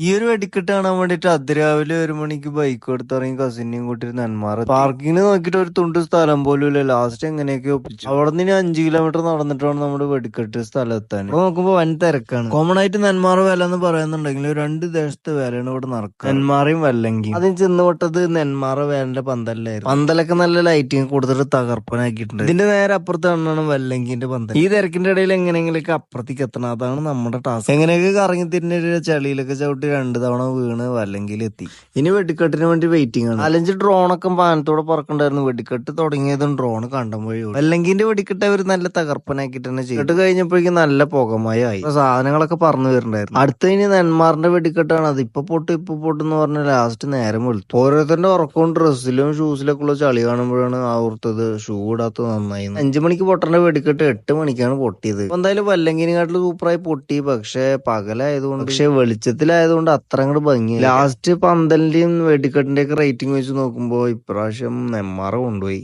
ഈ ഒരു വെടിക്കെട്ട് കാണാൻ വേണ്ടിട്ട് അതിരാവിലെ 1 മണിക്ക് ബൈക്ക് എടുത്തിറങ്ങി കസിനെയും കൂട്ടി നെന്മാറ പാർക്കിങ്ങിന് നോക്കിയിട്ട് ഒരു തുണ്ട് സ്ഥലം പോലും ഇല്ല. ലാസ്റ്റ് എങ്ങനെയൊക്കെ ഒപ്പിച്ചു. അവിടെ നിന്ന് 5 കിലോമീറ്റർ നടന്നിട്ട് വേണം നമ്മുടെ വെടിക്കെട്ട് സ്ഥലം എത്താൻ. ഇവിടെ നോക്കുമ്പോ വൻ തിരക്കാണ്. കോമൺ ആയിട്ട് നെന്മാറ വേല എന്ന് പറയുന്നുണ്ടെങ്കിൽ 2 ദേശത്തെ വേലയാണ് ഇവിടെ നടക്കുക, നെന്മാറയും വല്ലങ്കിയും. ആദ്യം ചെന്ന് വിട്ടത് നെന്മാറ വേലന്റെ പന്തലായിരുന്നു. പന്തലൊക്കെ നല്ല ലൈറ്റിങ് കൊടുത്തിട്ട് തകർപ്പനാക്കിയിട്ടുണ്ട്. ഇതിന്റെ നേരെ അപ്പുറത്ത് കാണാണ് വല്ലങ്കിന്റെ പന്തൽ. ഈ തിരക്കിന്റെ ഇടയിൽ എങ്ങനെയെങ്കിലൊക്കെ അപ്പുറത്തേക്ക് എത്തണം, അതാണ് നമ്മുടെ ടാസ്ക്. എങ്ങനെയൊക്കെ കറങ്ങി തിരിഞ്ഞ ചെളിയിലൊക്കെ ചവിട്ടി 2 തവണ വീണ് വല്ലെങ്കിൽ എത്തി. ഇനി വെടിക്കെട്ടിന് വേണ്ടി വെയിറ്റിംഗ് ആണ്. 4-5 ഡ്രോണൊക്കെ പാനത്തോടെ പറക്കണ്ടായിരുന്നു. വെടിക്കെട്ട് തുടങ്ങിയതും ഡ്രോൺ കണ്ടം വഴി അല്ലെങ്കിൽ വെടിക്കെട്ട് അവർ നല്ല തകർപ്പനാക്കിട്ട് തന്നെ ചെയ്യും. വെടിക്കെട്ട് കഴിഞ്ഞപ്പോഴേക്കും നല്ല പുകമയായി, സാധനങ്ങളൊക്കെ പറന്നു വരുന്നുണ്ടായിരുന്നു. അടുത്ത ഇനി നെന്മാറിന്റെ വെടിക്കെട്ടാണ്. അത് ഇപ്പൊ പൊട്ട് എന്ന് പറഞ്ഞ ലാസ്റ്റ് നേരം വെളുത്തു. ഓരോരുത്തരുടെ ഉറക്കവും ഡ്രസ്സിലും ഷൂസിലൊക്കെ ഉള്ള ചളി കാണുമ്പോഴാണ് ഓർത്തത് ഷൂ ഇടാത്ത നന്നായി. 5 മണിക്ക് പൊട്ടേണ്ട വെടിക്കെട്ട് 8 മണിക്കാണ് പൊട്ടിയത്. എന്തായാലും വല്ലങ്കിനെക്കാട്ടിൽ സൂപ്പറായി പൊട്ടി. പക്ഷെ പകലായതുകൊണ്ട്, പക്ഷെ വെളിച്ചത്തിലായതുകൊണ്ട് അത്ര അങ്ങോട്ട് ഭംഗി. ലാസ്റ്റ് പന്തലിന്റെയും വെടിക്കെട്ടിന്റെ ഒക്കെ റേറ്റിംഗ് വെച്ച് നോക്കുമ്പോ ഇപ്രാവശ്യം നെന്മാറ കൊണ്ടുപോയി.